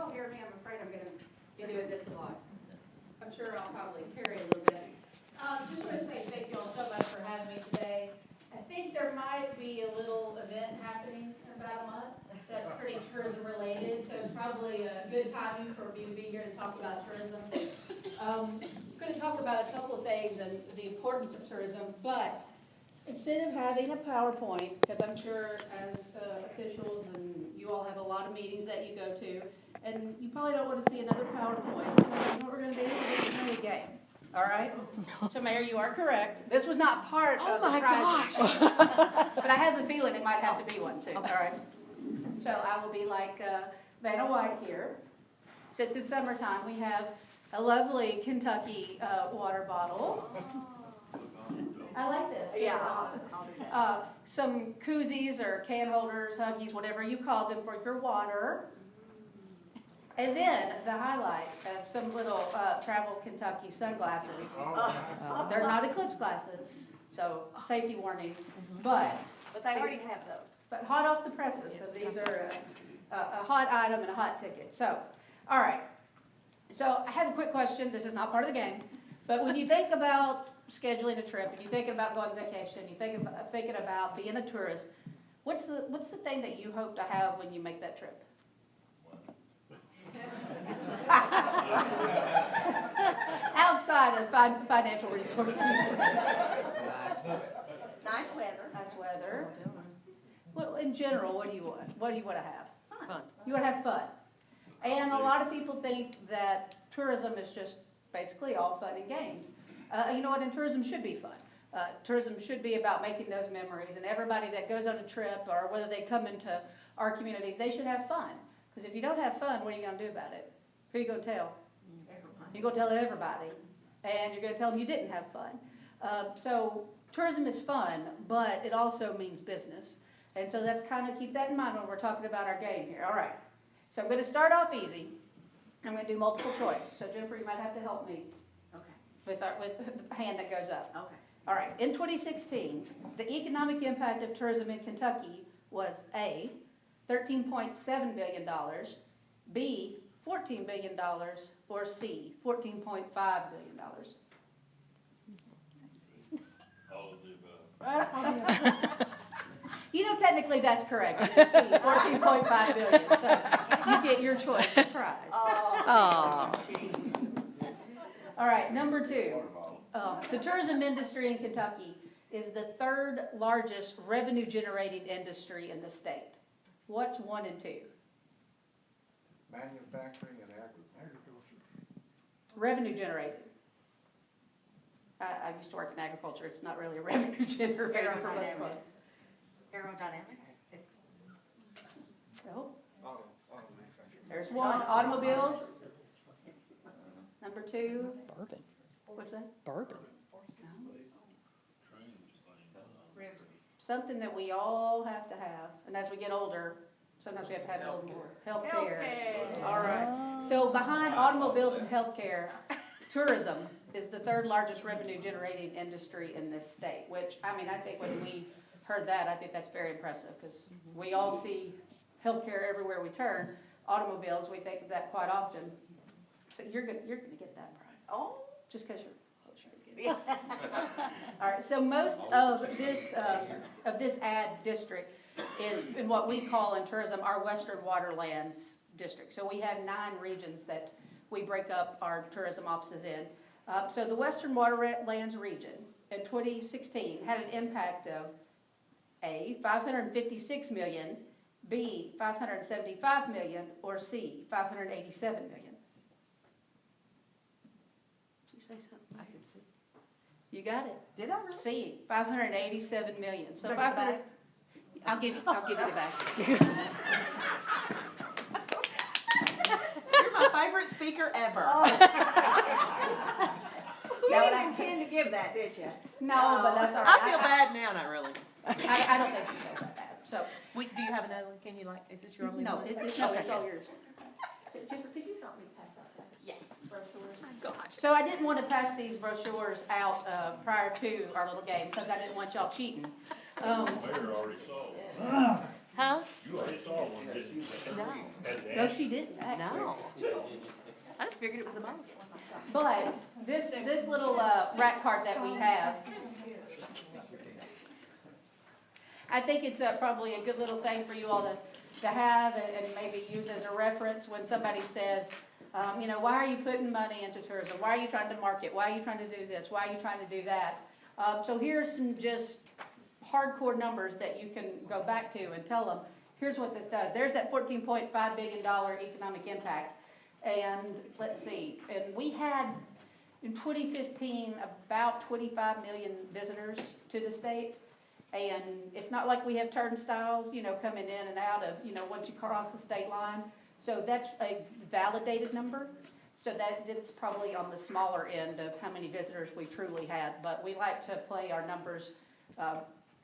don't hear me, I'm afraid I'm going to be doing this a lot. I'm sure I'll probably carry a little bit. Just want to say thank you all so much for having me today. I think there might be a little event happening in about a month that's pretty tourism related, so it's probably a good timing for me to be here to talk about tourism. I'm going to talk about a couple of things and the importance of tourism, but instead of having a PowerPoint, because I'm sure as officials and you all have a lot of meetings that you go to, and you probably don't want to see another PowerPoint, so what we're going to do is we're going to play a game. All right? So, Mayor, you are correct. This was not part of the prizes. But I have a feeling it might have to be one, too. All right? So I will be like Vanna White here. Since it's summertime, we have a lovely Kentucky water bottle. I like this. Yeah. Some koozies or can holders, Huggies, whatever you call them, for your water. And then the highlight of some little Travel Kentucky sunglasses. They're not eclipse glasses, so safety warning. But they already have those. But hot off the presses, so these are a hot item and a hot ticket. So, all right. So I have a quick question. This is not part of the game, but when you think about scheduling a trip, and you think about going on vacation, you think about thinking about being a tourist, what's the thing that you hope to have when you make that trip? Outside of financial resources. Nice weather. Nice weather. Well, in general, what do you want? What do you want to have? Fun. You want to have fun. And a lot of people think that tourism is just basically all fun and games. You know what? And tourism should be fun. Tourism should be about making those memories. And everybody that goes on a trip, or whether they come into our communities, they should have fun. Because if you don't have fun, what are you going to do about it? Who are you going to tell? You're going to tell everybody. And you're going to tell them you didn't have fun. So tourism is fun, but it also means business. And so that's kind of, keep that in mind when we're talking about our game here. All right. So I'm going to start off easy. I'm going to do multiple choice. So Jennifer, you might have to help me with the hand that goes up. Okay. All right. In 2016, the economic impact of tourism in Kentucky was A, $13.7 billion, B, $14 billion, or C, $14.5 billion. All of the above. You know, technically that's correct. It's C, $14.5 billion. So you get your choice of prize. Oh. All right, number 2. The tourism industry in Kentucky is the third largest revenue generating industry in the state. What's 1 and 2? Manufacturing and agriculture. Revenue generated. I used to work in agriculture. It's not really a revenue generator for most of us. Aerodynamics. So, Auto manufacturing. there's 1. Automobiles. Number 2. Bourbon. What's that? Bourbon. Something that we all have to have. And as we get older, sometimes we have to have a little more. Healthcare. All right. So behind automobiles and healthcare, tourism is the third largest revenue generating industry in this state, which, I mean, I think when we heard that, I think that's very impressive because we all see healthcare everywhere we turn. Automobiles, we think of that quite often. So you're gonna get that prize. Oh. Just because you're closer to getting it. All right, so most of this ad district is in what we call in tourism our Western Waterlands district. So we have 9 regions that we break up our tourism offices in. So the Western Waterlands region in 2016 had an impact of A, $556 million, B, $575 million, or C, $587 million. Did you say something? I said C. You got it. Did I really? C, $587 million. So Can I get 500. I'll give you the back. You're my favorite speaker ever. You didn't intend to give that, did you? No, but that's all right. I feel bad now, not really. I don't think she feels that bad. So Wait, do you have another one? Can you is this your only no, one? it's all yours. So, Jennifer, could you help me pass out that? Yes. Brochures. Gosh. So I didn't want to pass these brochures out prior to our little game because I didn't want y'all cheating. Mayor already saw it. Huh? You already saw one, didn't you? No. At the No, end? she didn't, actually. No. I just figured it was the most. But this little rat card that we have, I think it's probably a good little thing for you all to have and maybe use as a reference when somebody says, you know, why are you putting money into tourism? Why are you trying to market? Why are you trying to do this? Why are you trying to do that? So here's some just hardcore numbers that you can go back to and tell them, here's what this does. There's that $14.5 billion economic impact. And let's see, and we had in 2015 about 25 million visitors to the state. And it's not like we have turnstiles, you know, coming in and out of, you know, once you cross the state line. So that's a validated number. So it's probably on the smaller end of how many visitors we truly had. But we like to play our numbers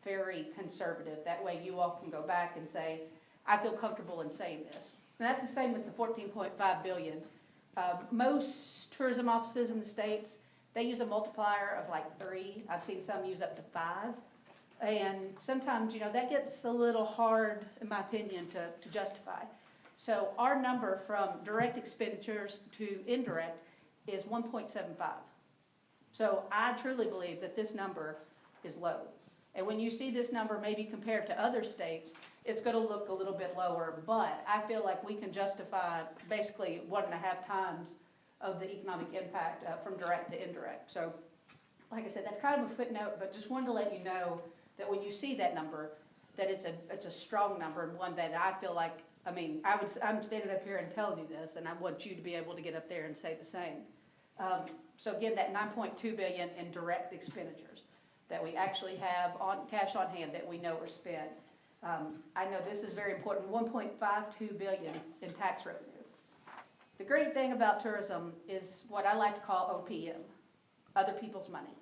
very conservative. That way you all can go back and say, I feel comfortable in saying this. And that's the same with the 14.5 billion. Most tourism offices in the states, they use a multiplier of like 3. I've seen some use up to 5. And sometimes, you know, that gets a little hard, in my opinion, to justify. So our number from direct expenditures to indirect is 1.75. So I truly believe that this number is low. And when you see this number maybe compared to other states, it's going to look a little bit lower, but I feel like we can justify basically 1.5 times of the economic impact from direct to indirect. So like I said, that's kind of a footnote, but just wanted to let you know that when you see that number, that it's a strong number and one that I feel like, I mean, I'm standing up here and telling you this, and I want you to be able to get up there and say the same. So again, that 9.2 billion in direct expenditures that we actually have on cash on hand that we know are spent. I know this is very important, 1.52 billion in tax revenue. The great thing about tourism is what I like to call OPM, other people's money.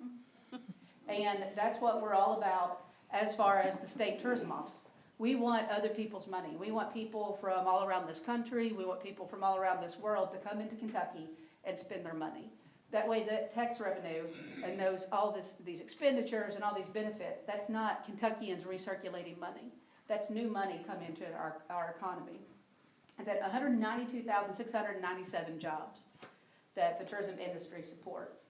And that's what we're all about as far as the state tourism office. We want other people's money. We want people from all around this country, we want people from all around this world to come into Kentucky and spend their money. That way the tax revenue and these expenditures and all these benefits, that's not Kentuckians recirculating money. That's new money coming into our economy. And that 192,697 jobs that the tourism industry supports.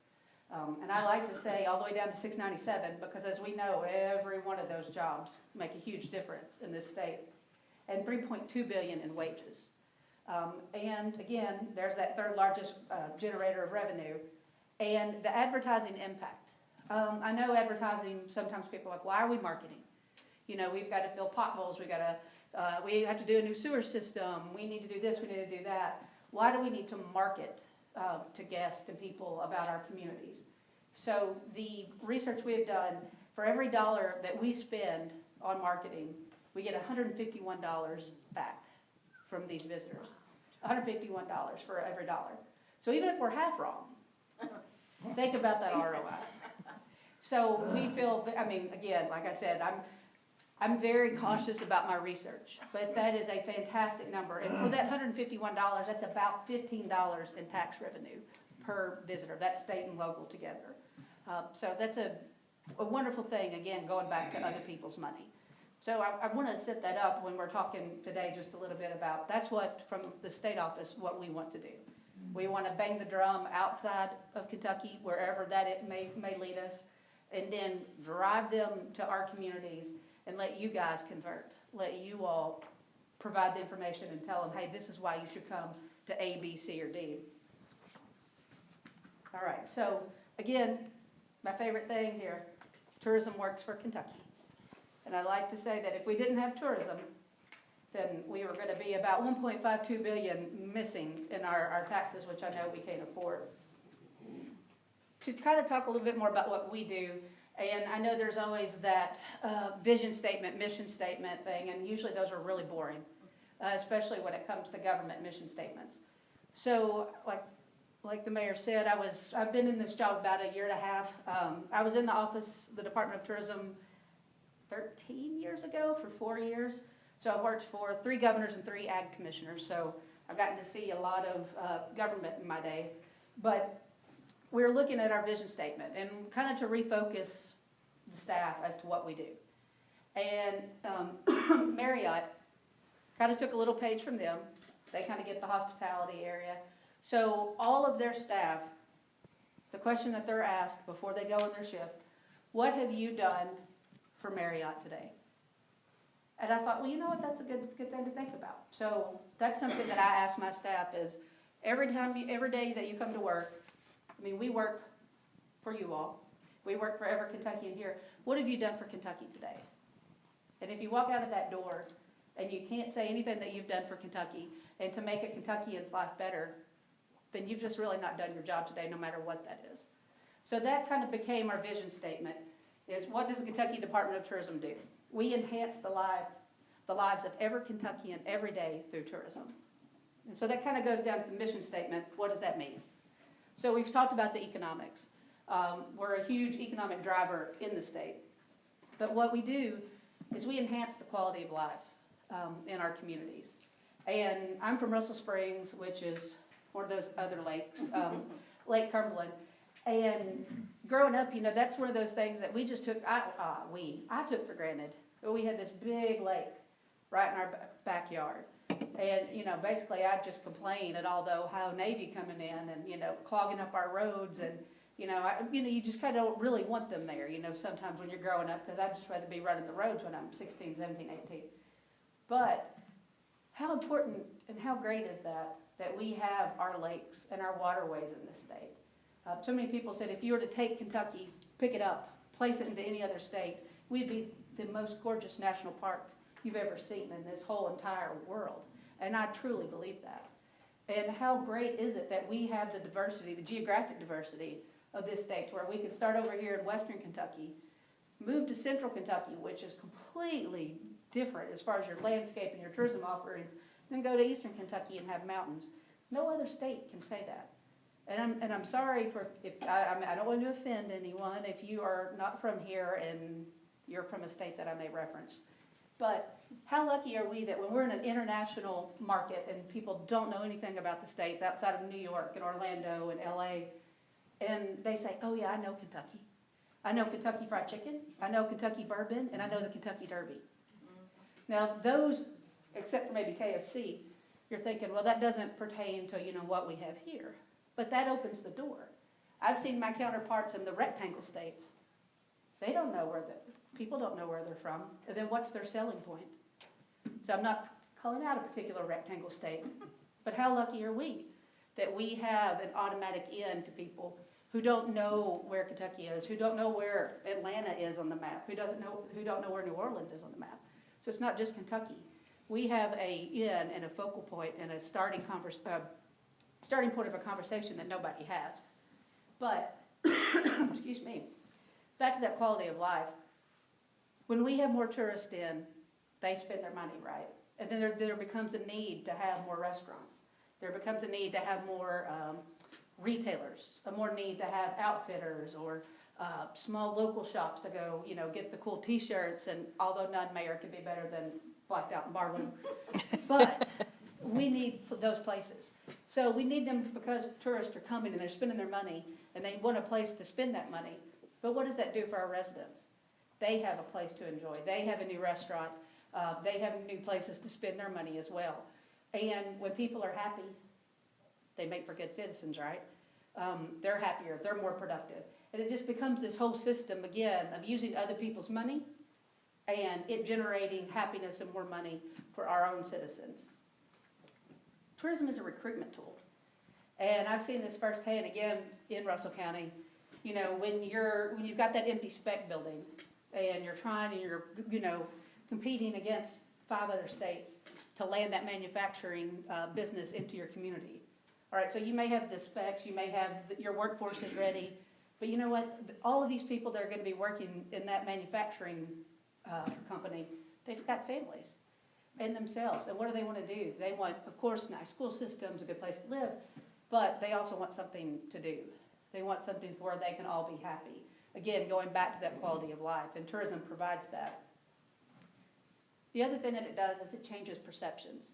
And I like to say all the way down to 697 because as we know, every one of those jobs make a huge difference in this state. And 3.2 billion in wages. And again, there's that third largest generator of revenue. And the advertising impact. I know advertising, sometimes people are like, why are we marketing? You know, we've got to fill potholes, we have to do a new sewer system, we need to do this, we need to do that. Why do we need to market to guests and people about our communities? So the research we have done, for every dollar that we spend on marketing, we get $151 back from these visitors. $151 for every dollar. So even if we're half wrong, think about that ROI. So we feel, I mean, again, like I said, I'm very cautious about my research, but that is a fantastic number. And for that $151, that's about $15 in tax revenue per visitor. That's state and local together. So that's a wonderful thing, again, going back to other people's money. So I want to set that up when we're talking today just a little bit about, that's what, from the state office, what we want to do. We want to bang the drum outside of Kentucky, wherever that it may lead us, and then drive them to our communities and let you guys convert. Let you all provide the information and tell them, hey, this is why you should come to A, B, C, or D. All right, so again, my favorite thing here, tourism works for Kentucky. And I like to say that if we didn't have tourism, then we were going to be about 1.52 billion missing in our taxes, which I know we can't afford. To kind of talk a little bit more about what we do, and I know there's always that vision statement, mission statement thing, and usually those are really boring, especially when it comes to government mission statements. So, like the mayor said, I've been in this job about 1.5 years. I was in the office, the Department of Tourism, 13 years ago for 4 years. So I've worked for 3 governors and 3 ag commissioners. So I've gotten to see a lot of government in my day. But we're looking at our vision statement and kind of to refocus the staff as to what we do. And Marriott kind of took a little page from them. They kind of get the hospitality area. So all of their staff, the question that they're asked before they go on their shift, what have you done for Marriott today? And I thought, well, you know what, that's a good thing to think about. So that's something that I ask my staff is every day that you come to work, I mean, we work for you all. We work for every Kentuckian here. What have you done for Kentucky today? And if you walk out of that door and you can't say anything that you've done for Kentucky and to make a Kentuckian's life better, then you've just really not done your job today, no matter what that is. So that kind of became our vision statement, is what does the Kentucky Department of Tourism do? We enhance the lives of every Kentuckian every day through tourism. And so that kind of goes down to the mission statement. What does that mean? So we've talked about the economics. We're a huge economic driver in the state. But what we do is we enhance the quality of life in our communities. And I'm from Russell Springs, which is one of those other lakes, Lake Cumberland. And growing up, you know, that's one of those things that we just took, I took for granted. We had this big lake right in our backyard. And, you know, basically I'd just complain at all the Ohio Navy coming in and, you know, clogging up our roads. And, you just kind of don't really want them there, you know, sometimes when you're growing up, because I'd just rather be running the roads when I'm 16, 17, 18. But how important and how great is that we have our lakes and our waterways in this state. So many people said if you were to take Kentucky, pick it up, place it into any other state, we'd be the most gorgeous national park you've ever seen in this whole entire world. And I truly believe that. And how great is it that we have the diversity, the geographic diversity of this state, where we can start over here in western Kentucky, move to central Kentucky, which is completely different as far as your landscape and your tourism offerings, then go to eastern Kentucky and have mountains. No other state can say that. And I'm sorry I don't want to offend anyone if you are not from here and you're from a state that I may reference. But how lucky are we that when we're in an international market and people don't know anything about the states outside of New York and Orlando and LA, and they say, oh yeah, I know Kentucky. I know Kentucky Fried Chicken, I know Kentucky Bourbon, and I know the Kentucky Derby. Now those, except for maybe KFC, you're thinking, well, that doesn't pertain to, you know, what we have here. But that opens the door. I've seen my counterparts in the rectangle states. They don't know people don't know where they're from, and then what's their selling point? So I'm not calling out a particular rectangle state, but how lucky are we that we have an automatic in to people who don't know where Kentucky is, who don't know where Atlanta is on the map, who don't know where New Orleans is on the map. So it's not just Kentucky. We have a in and a focal point and a starting point of a conversation that nobody has. But, excuse me, back to that quality of life. When we have more tourists in, they spend their money, right? And then there becomes a need to have more restaurants. There becomes a need to have more retailers, a more need to have outfitters or small local shops to go, you know, get the cool T-shirts. And although none mayor can be better than Blacked Out in Barlow, but we need those places. So we need them because tourists are coming and they're spending their money and they want a place to spend that money. But what does that do for our residents? They have a place to enjoy. They have a new restaurant. They have new places to spend their money as well. And when people are happy, they make for good citizens, right? They're happier. They're more productive. And it just becomes this whole system, again, of using other people's money and it generating happiness and more money for our own citizens. Tourism is a recruitment tool. And I've seen this firsthand, again, in Russell County. You know, when you've got that empty spec building and you're competing against 5 other states to land that manufacturing business into your community. All right, so you may have the specs, you may have your workforce is ready, but you know what? All of these people that are going to be working in that manufacturing company, they've got families and themselves. And what do they want to do? They want, of course, nice school systems, a good place to live, but they also want something to do. They want something where they can all be happy. Again, going back to that quality of life, and tourism provides that. The other thing that it does is it changes perceptions.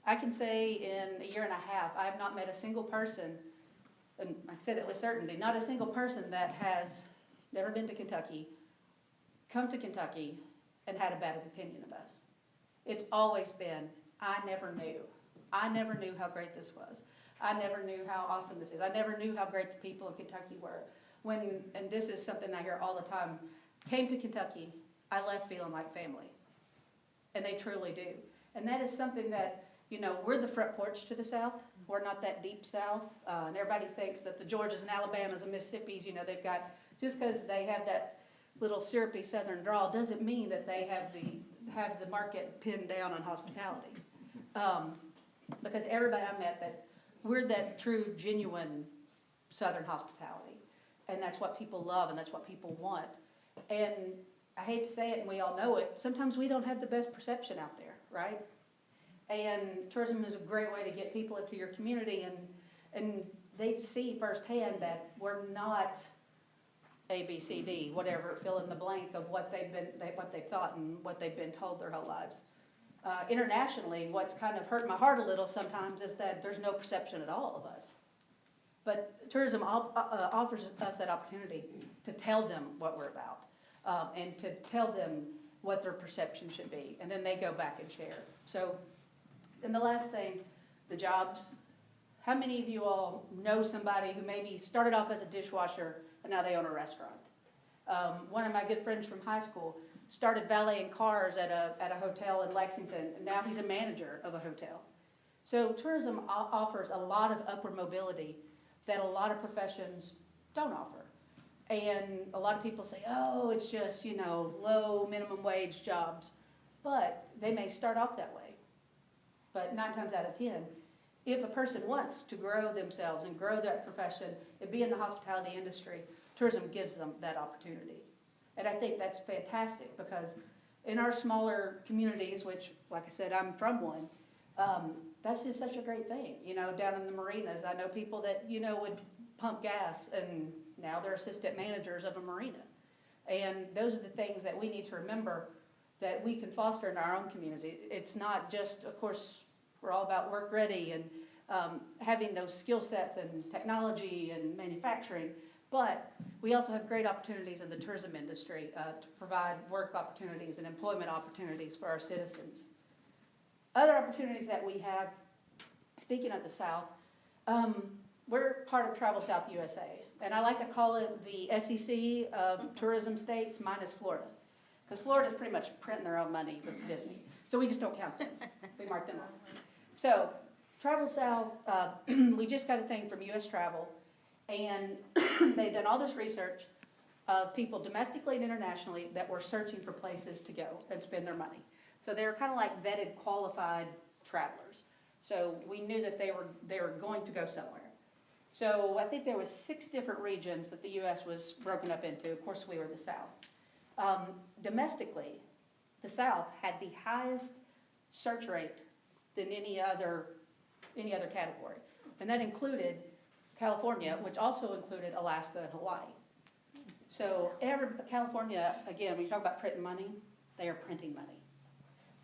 I can say in a year and a half, I have not met a single person, and I say that with certainty, not a single person that has never been to Kentucky, come to Kentucky, and had a bad opinion of us. It's always been, I never knew. I never knew how great this was. I never knew how awesome this is. I never knew how great the people of Kentucky were. And this is something I hear all the time, came to Kentucky, I left feeling like family. And they truly do. And that is something that, you know, we're the front porch to the South. We're not that deep South. And everybody thinks that the Georgias and Alabamas and Mississippis, you know, they've got, just because they have that little syrupy Southern drawl doesn't mean that they have the market pinned down on hospitality. Because everybody I met, that we're that true, genuine Southern hospitality. And that's what people love and that's what people want. And I hate to say it, and we all know it, sometimes we don't have the best perception out there, right? And tourism is a great way to get people into your community, and they see firsthand that we're not A, B, C, D, whatever, fill in the blank of what they've thought and what they've been told their whole lives. Internationally, what's kind of hurt my heart a little sometimes is that there's no perception at all of us. But tourism offers us that opportunity to tell them what we're about. And to tell them what their perception should be, and then they go back and share. So, and the last thing, the jobs. How many of you all know somebody who maybe started off as a dishwasher and now they own a restaurant? One of my good friends from high school started valeting cars at a hotel in Lexington, and now he's a manager of a hotel. So tourism offers a lot of upward mobility that a lot of professions don't offer. And a lot of people say, oh, it's just, you know, low minimum wage jobs. But they may start off that way. But 9 times out of 10, if a person wants to grow themselves and grow that profession and be in the hospitality industry, tourism gives them that opportunity. And I think that's fantastic because in our smaller communities, which, like I said, I'm from one, that's just such a great thing. You know, down in the marinas, I know people that, you know, would pump gas and now they're assistant managers of a marina. And those are the things that we need to remember that we can foster in our own community. It's not just, of course, we're all about work ready and having those skill sets and technology and manufacturing, but we also have great opportunities in the tourism industry to provide work opportunities and employment opportunities for our citizens. Other opportunities that we have, speaking of the South, we're part of Travel South USA, and I like to call it the SEC of tourism states minus Florida, because Florida's pretty much printing their own money with Disney, so we just don't count them. We mark them off. So, Travel South, we just got a thing from U.S. Travel, and they've done all this research of people domestically and internationally that were searching for places to go and spend their money. So they were kind of like vetted, qualified travelers. So we knew that they were going to go somewhere. So I think there was 6 different regions that the U.S. was broken up into. Of course, we were the South. Domestically, the South had the highest search rate than any other category. And that included California, which also included Alaska and Hawaii. So California, again, when you talk about printing money, they are printing money.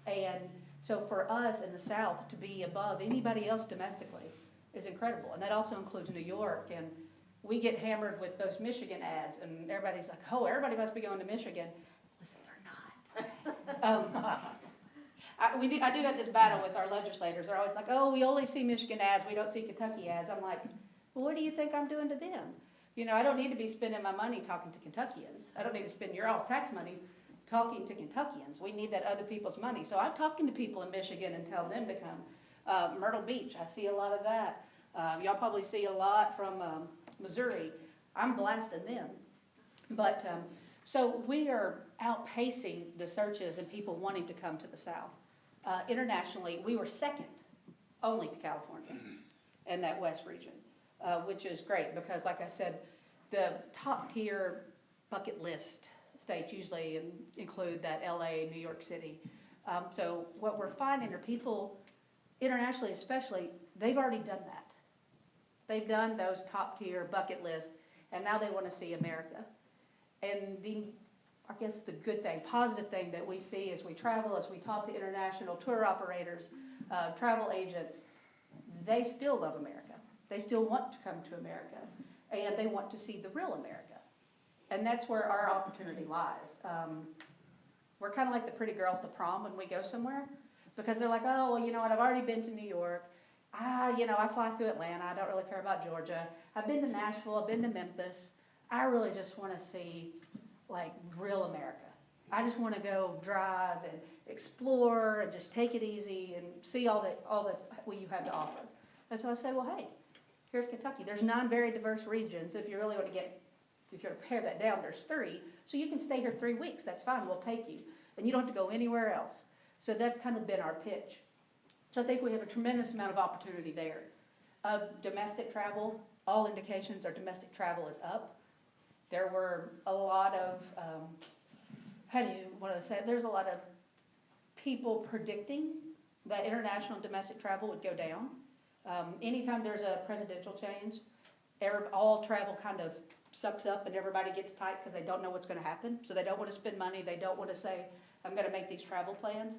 And so for us in the South to be above anybody else domestically is incredible. And that also includes New York. And we get hammered with those Michigan ads. And everybody's like, oh, everybody must be going to Michigan. Listen, they're not. I do have this battle with our legislators. They're always like, oh, we only see Michigan ads. We don't see Kentucky ads. I'm like, well, what do you think I'm doing to them? You know, I don't need to be spending my money talking to Kentuckians. I don't need to spend your all's tax monies talking to Kentuckians. We need that other people's money. So I'm talking to people in Michigan and tell them to come. Myrtle Beach, I see a lot of that. Y'all probably see a lot from Missouri. I'm blasting them. But so we are outpacing the searches and people wanting to come to the South. Internationally, we were second only to California in that West region, which is great because, like I said, the top tier bucket list states usually include that LA, New York City. So what we're finding are people, internationally especially, they've already done that. They've done those top tier bucket lists, and now they want to see America. And I guess the good thing, positive thing that we see as we travel, as we talk to international tour operators, travel agents, they still love America. They still want to come to America, and they want to see the real America. And that's where our opportunity lies. we're kind of like the pretty girl at the prom when we go somewhere, because they're like, oh, well, you know what, I've already been to New York. I fly through Atlanta. I don't really care about Georgia. I've been to Nashville. I've been to Memphis. I really just want to see, like, real America. I just want to go drive and explore and just take it easy and see all that you have to offer. And so I say, well, hey, here's Kentucky. There's 9 very diverse regions. If you really want to if you want to pare that down, there's 3. So you can stay here 3 weeks. That's fine. We'll take you. And you don't have to go anywhere else. So that's kind of been our pitch. So I think we have a tremendous amount of opportunity there. Domestic travel, all indications are domestic travel is up. There were a lot of, there's a lot of people predicting that international domestic travel would go down. Anytime there's a presidential change, all travel kind of sucks up and everybody gets tight because they don't know what's going to happen. So they don't want to spend money. They don't want to say, I'm going to make these travel plans.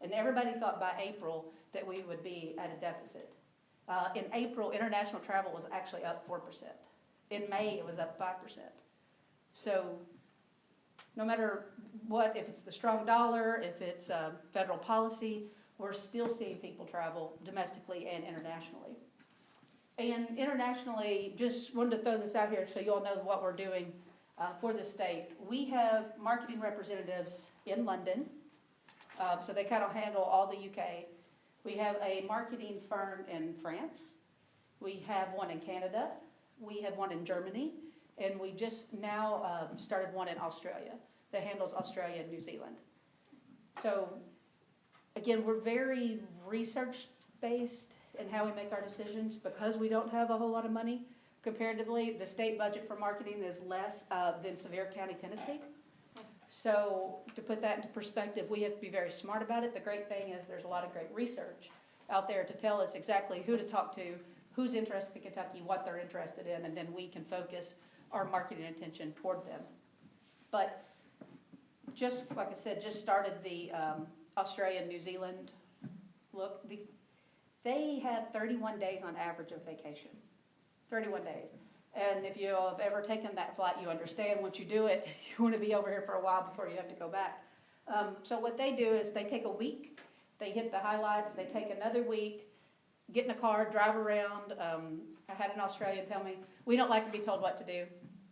And everybody thought by April that we would be at a deficit. In April, international travel was actually up 4%. In May, it was up 5%. So no matter what, if it's the strong dollar, if it's federal policy, we're still seeing people travel domestically and internationally. And internationally, just wanted to throw this out here so you all know what we're doing for the state. We have marketing representatives in London, so they kind of handle all the UK. We have a marketing firm in France. We have one in Canada. We have one in Germany. And we just now started one in Australia that handles Australia and New Zealand. So again, we're very research-based in how we make our decisions because we don't have a whole lot of money. Comparatively, the state budget for marketing is less than Sevier County, Tennessee. So to put that into perspective, we have to be very smart about it. The great thing is there's a lot of great research out there to tell us exactly who to talk to, who's interested in Kentucky, what they're interested in, and then we can focus our marketing attention toward them. But just like I said, just started the Australia and New Zealand look. They have 31 days on average of vacation, 31 days. And if you have ever taken that flight, you understand once you do it, you want to be over here for a while before you have to go back. So what they do is they take a week, they hit the highlights, they take another week, get in a car, drive around. I had an Australian tell me, we don't like to be told what to do.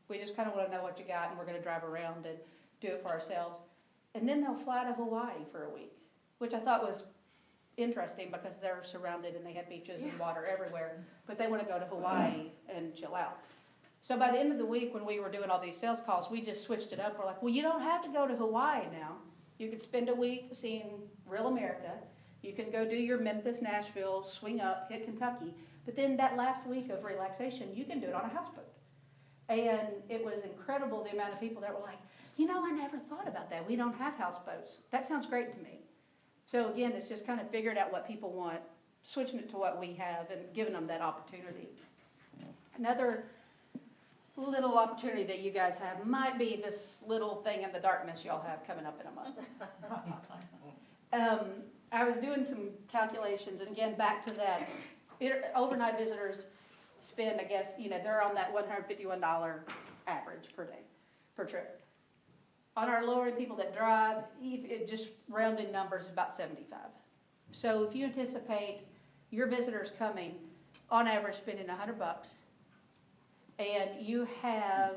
We just kind of want to know what you got, and we're going to drive around and do it for ourselves. And then they'll fly to Hawaii for a week, which I thought was interesting because they're surrounded and they have beaches and water everywhere, but they want to go to Hawaii and chill out. So by the end of the week when we were doing all these sales calls, we just switched it up. We're like, well, you don't have to go to Hawaii now. You can spend a week seeing real America. You can go do your Memphis, Nashville, swing up, hit Kentucky. But then that last week of relaxation, you can do it on a houseboat. And it was incredible the amount of people that were like, you know, I never thought about that. We don't have houseboats. That sounds great to me. So again, it's just kind of figured out what people want, switching it to what we have and giving them that opportunity. Another little opportunity that you guys have might be this little thing in the darkness y'all have coming up in a month. I was doing some calculations, and again, back to that, overnight visitors spend, I guess, you know, they're on that $151 average per day, per trip. On our lower people that drive, just rounding numbers, about 75. So if you anticipate your visitors coming, on average, spending $100, and you have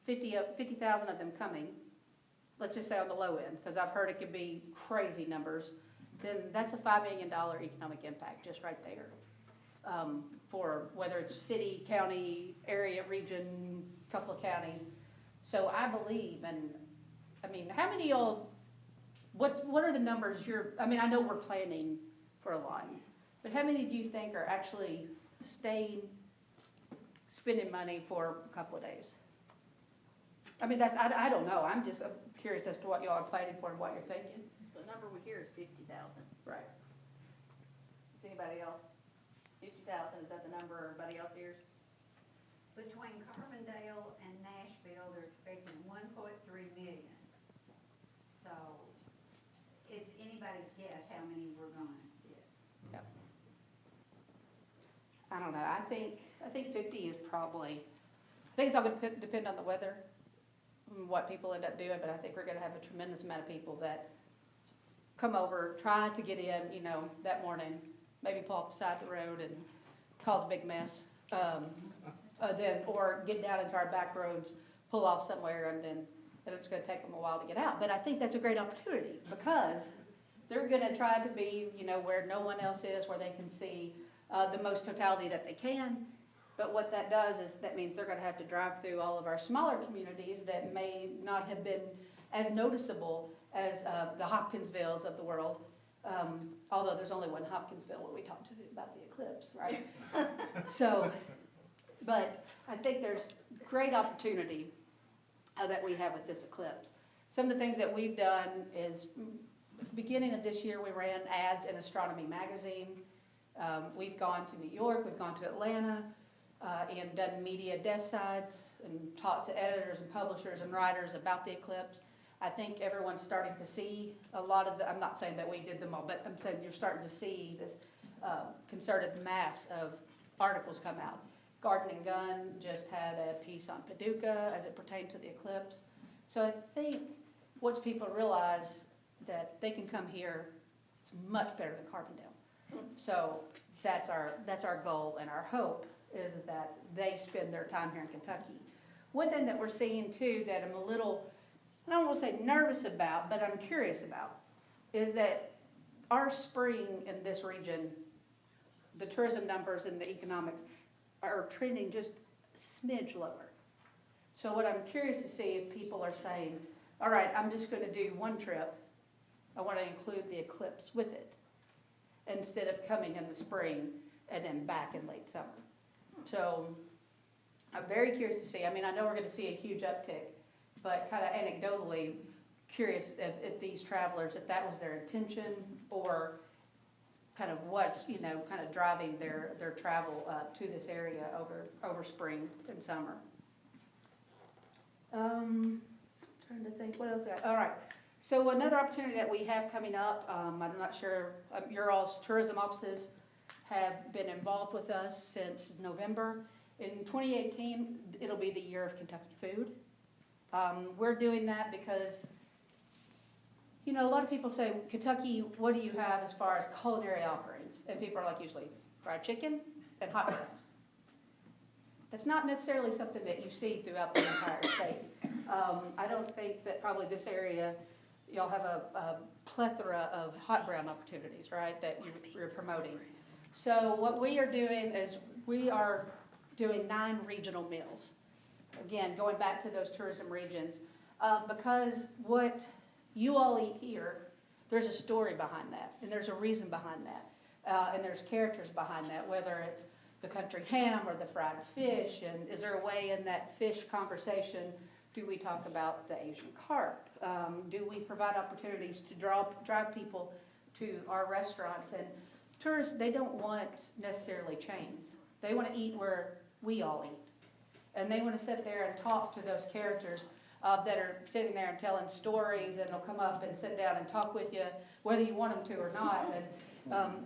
50,000 of them coming, let's just say on the low end, because I've heard it could be crazy numbers, then that's a $5 million economic impact just right there. For whether it's city, county, area, region, couple of counties. So I believe, and I mean, how many of y'all, what are the numbers I mean, I know we're planning for a line, but how many do you think are actually spending money for a couple of days? I mean, I don't know. I'm just curious as to what y'all are planning for and what you're thinking. The number we hear is 50,000. Right. Is anybody else? 50,000, is that the number everybody else hears? Between Carbondale and Nashville, they're expecting 1.3 million. So it's anybody's guess how many we're gonna get. Yep. I don't know. I think 50 is probably, I think it's all going to depend on the weather. what people end up doing, but I think we're gonna have a tremendous amount of people that come over, try to get in, you know, that morning, maybe pull off the side of the road and cause a big mess. Or get down into our back roads, pull off somewhere, and then it's gonna take them a while to get out. But I think that's a great opportunity, because they're gonna try to be, you know, where no one else is, where they can see the most totality that they can. But what that does is, that means they're gonna have to drive through all of our smaller communities that may not have been as noticeable as the Hopkinsvilles of the world. Although there's only one Hopkinsville when we talked about the eclipse, right? So, but I think there's great opportunity that we have with this eclipse. Some of the things that we've done is, at the beginning of this year, we ran ads in Astronomy Magazine. We've gone to New York, we've gone to Atlanta, and done media desk sites and talked to editors and publishers and writers about the eclipse. I think everyone's starting to see a lot of I'm not saying that we did them all, but I'm saying you're starting to see this concerted mass of articles come out. Garden and Gun just had a piece on Paducah as it pertained to the eclipse. So I think once people realize that they can come here, it's much better than Carbondale. So that's our goal, and our hope is that they spend their time here in Kentucky. One thing that we're seeing too that I'm a little, I don't want to say nervous about, but I'm curious about, is that our spring in this region, the tourism numbers and the economics are trending just a smidge lower. So what I'm curious to see if people are saying, all right, I'm just going to do one trip. I want to include the eclipse with it, instead of coming in the spring and then back in late summer. So I'm very curious to see. I mean, I know we're going to see a huge uptick, but kind of anecdotally curious if these travelers, if that was their intention, or kind of what's, you know, kind of driving their travel to this area over spring and summer. Trying to think, what else I got? All right. So another opportunity that we have coming up, I'm not sure, your all's tourism offices have been involved with us since November. In 2018, it'll be the year of Kentucky food. We're doing that because, you know, a lot of people say, Kentucky, what do you have as far as culinary offerings? And people are like, usually fried chicken and hot dogs. That's not necessarily something that you see throughout the entire state. I don't think that probably this area, y'all have a plethora of hot brown opportunities, right, that you're promoting. So what we are doing is we are doing 9 regional meals. Again, going back to those tourism regions, because what you all eat here, there's a story behind that, and there's a reason behind that, and there's characters behind that, whether it's the country ham or the fried fish, and is there a way in that fish conversation, do we talk about the Asian carp? Do we provide opportunities to drive people to our restaurants? And tourists, they don't want necessarily chains. They want to eat where we all eat. And they want to sit there and talk to those characters that are sitting there and telling stories, and they'll come up and sit down and talk with you, whether you want them to or not. And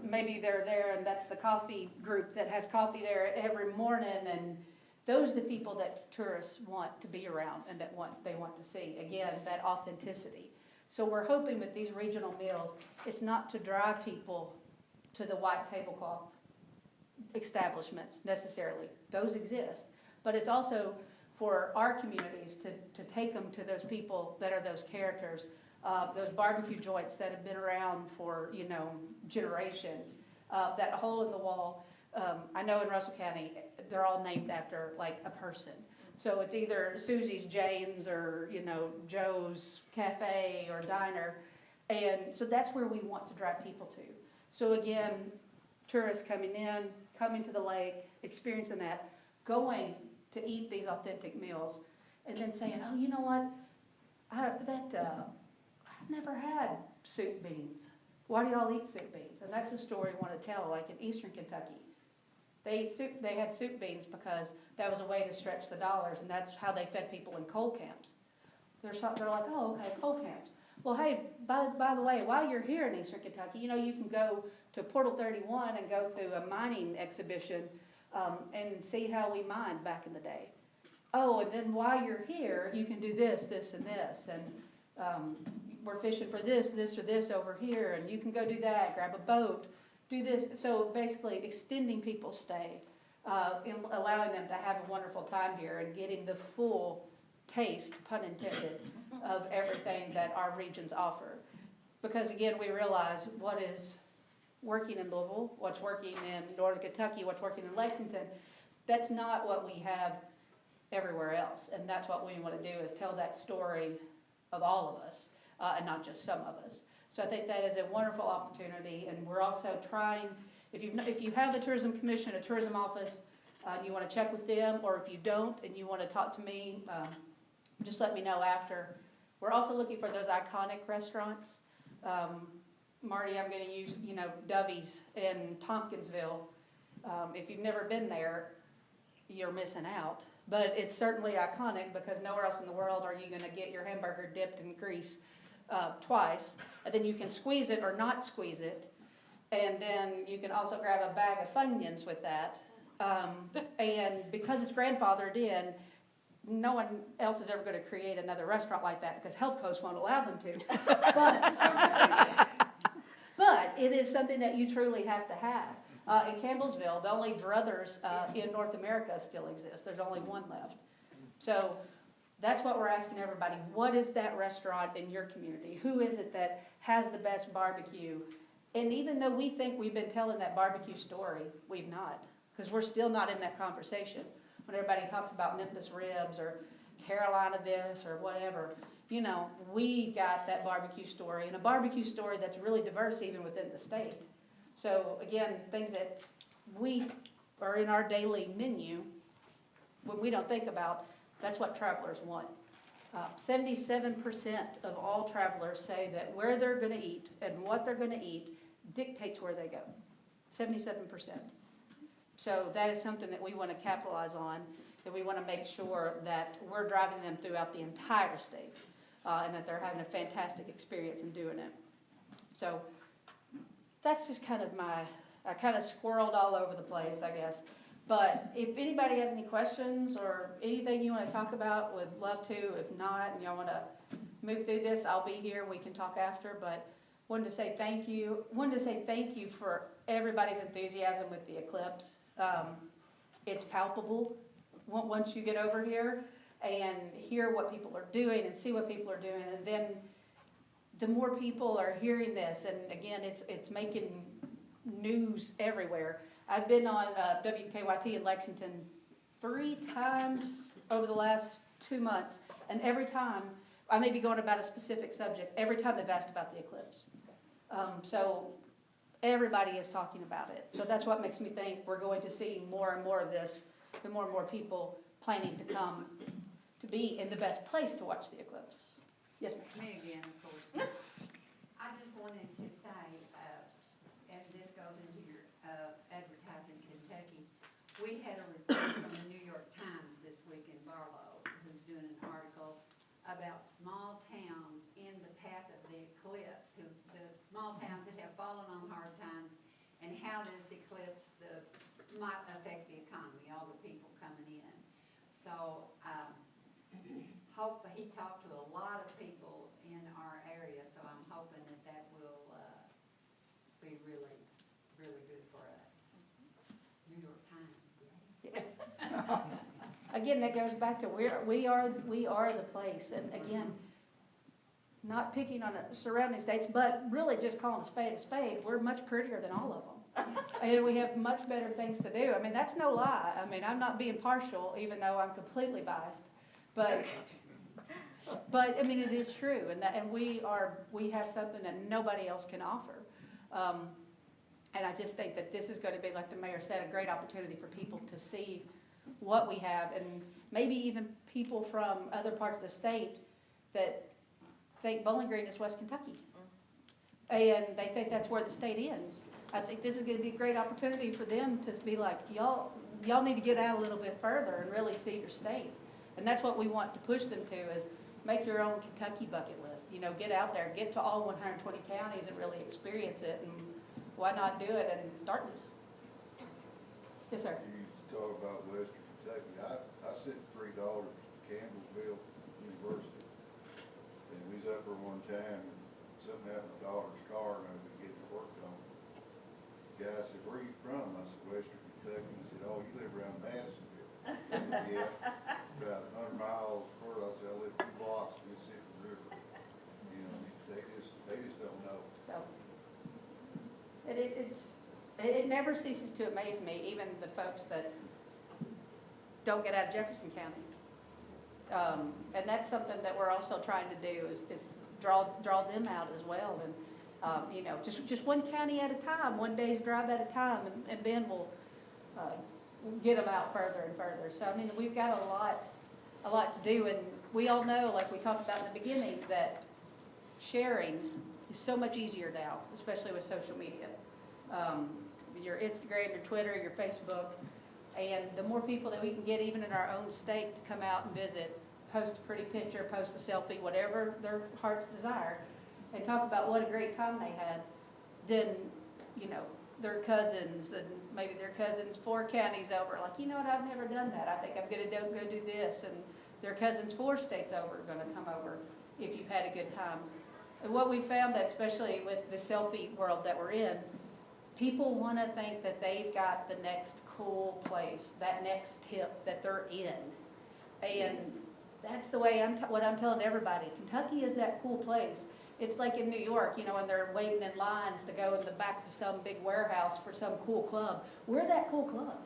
maybe they're there, and that's the coffee group that has coffee there every morning. And those are the people that tourists want to be around and that they want to see. Again, that authenticity. So we're hoping with these regional meals, it's not to drive people to the white tablecloth establishments necessarily. Those exist. But it's also for our communities to take them to those people that are those characters, those barbecue joints that have been around for, you know, generations, that hole in the wall. I know in Russell County, they're all named after like a person. So it's either Susie's Jane's or, you know, Joe's Cafe or Diner. And so that's where we want to drive people to. So again, tourists coming in, coming to the lake, experiencing that, going to eat these authentic meals, and then saying, oh, you know what, I've never had soup beans. Why do y'all eat soup beans? And that's the story I want to tell, like in Eastern Kentucky. They had soup beans because that was a way to stretch the dollars, and that's how they fed people in coal camps. They're like, oh, okay, coal camps. Well, hey, by the way, while you're here in Eastern Kentucky, you know, you can go to Portal 31 and go through a mining exhibition and see how we mined back in the day. oh, and then while you're here, you can do this, this, and this, and, we're fishing for this, or this over here, and you can go do that, grab a boat, do this. So basically extending people's stay, and allowing them to have a wonderful time here and getting the full taste, pun intended, of everything that our regions offer. Because again, we realize what is working in Louisville, what's working in Northern Kentucky, what's working in Lexington, that's not what we have everywhere else. And that's what we want to do, is tell that story of all of us, and not just some of us. So I think that is a wonderful opportunity, and we're also trying, if you have a tourism commission, a tourism office, you want to check with them, or if you don't and you want to talk to me, just let me know after. We're also looking for those iconic restaurants. Marty, I'm going to use, Dovey's in Tompkinsville. If you've never been there, you're missing out. But it's certainly iconic because nowhere else in the world are you going to get your hamburger dipped in grease twice. And then you can squeeze it or not squeeze it. And then you can also grab a bag of Funyuns with that. And because it's grandfathered in, no one else is ever going to create another restaurant like that because Health Coast won't allow them to. But it is something that you truly have to have. In Campbellsville, the only druthers in North America still exist. There's only one left. So that's what we're asking everybody. What is that restaurant in your community? Who is it that has the best barbecue? And even though we think we've been telling that barbecue story, we've not. Because we're still not in that conversation. When everybody talks about Memphis ribs or Carolina this or whatever, we got that barbecue story, and a barbecue story that's really diverse even within the state. So again, things that we are in our daily menu, when we don't think about, that's what travelers want. 77% of all travelers say that where they're going to eat and what they're going to eat dictates where they go. 77%. So that is something that we want to capitalize on, and we want to make sure that we're driving them throughout the entire state, and that they're having a fantastic experience in doing it. So that's just kind of I kind of squirreled all over the place, I guess. But if anybody has any questions or anything you want to talk about, would love to. If not, and y'all want to move through this, I'll be here. We can talk after. But wanted to say thank you. Wanted to say thank you for everybody's enthusiasm with the eclipse. It's palpable once you get over here and hear what people are doing and see what people are doing, and then the more people are hearing this, and again, it's making news everywhere. I've been on WKYT in Lexington 3 times over the last 2 months, and every time, I may be going about a specific subject, every time they've asked about the eclipse. So everybody is talking about it. So that's what makes me think we're going to see more and more of this, the more and more people planning to come to be in the best place to watch the eclipse. Yes, ma'am. Me again, of course. I just wanted to say, and this goes into your advertising Kentucky, we had a report from the New York Times this week in Barlow, who's doing an article about small towns in the path of the eclipse, the small towns that have fallen on hard times, and how this eclipse might affect the economy, all the people coming in. So he talked to a lot of people in our area, so I'm hoping that will be really, really good for us. New York Times. Again, that goes back to we are the place, and again, not picking on the surrounding states, but really just calling a spade. We're much prettier than all of them, and we have much better things to do. I mean, that's no lie. I mean, I'm not being partial, even though I'm completely biased, but I mean, it is true, and we have something that nobody else can offer. And I just think that this is going to be, like the mayor said, a great opportunity for people to see what we have, and maybe even people from other parts of the state that think Bowling Green is West Kentucky, and they think that's where the state ends. I think this is going to be a great opportunity for them to be like, y'all need to get out a little bit further and really see your state. And that's what we want to push them to, is make your own Kentucky bucket list. Get out there, get to all 120 counties and really experience it, and why not do it in darkness? Yes, sir. You talk about Western Kentucky. I sent $3 to Campbellsville University. And we was up there one time and something happened to daughter's car and I was getting it worked on. The guy said, "Where are you from?" I said, "Western Kentucky." He said, "Oh, you live around Madisonville." I said, "Yeah, about 100 miles further." I said, "I live 2 blocks from Mississippi River." You know, they just don't know. So, it never ceases to amaze me, even the folks that don't get out of Jefferson County. And that's something that we're also trying to do is draw them out as well. And, you know, just one county at a time, one day's drive at a time, and then we'll get them out further and further. So, I mean, we've got a lot to do, and we all know, like we talked about in the beginning, that sharing is so much easier now, especially with social media. Your Instagram, your Twitter, your Facebook, and the more people that we can get even in our own state to come out and visit, post a pretty picture, post a selfie, whatever their heart's desire, and talk about what a great time they had, then, you know, their cousins and maybe their cousins 4 counties over, like, you know what, I've never done that. I think I'm going to go do this. And their cousins 4 states over are going to come over if you've had a good time. And what we found, that especially with the selfie world that we're in, people want to think that they've got the next cool place, that next tip that they're in. And that's the way what I'm telling everybody. Kentucky is that cool place. It's like in New York, you know, when they're waiting in lines to go in the back to some big warehouse for some cool club. We're that cool club.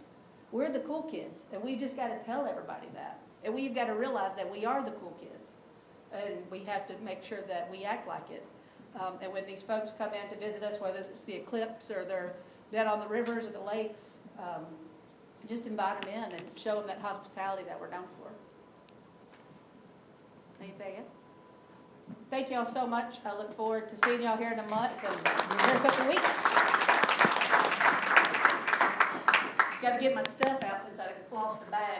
We're the cool kids. And we just got to tell everybody that. And we've got to realize that we are the cool kids. And we have to make sure that we act like it. And when these folks come in to visit us, whether it's the eclipse or they're down on the rivers or the lakes, just invite them in and show them that hospitality that we're known for. Anything else? Thank y'all so much. I look forward to seeing y'all here in a month and in a couple of weeks. Got to get my stuff out since I lost a bag.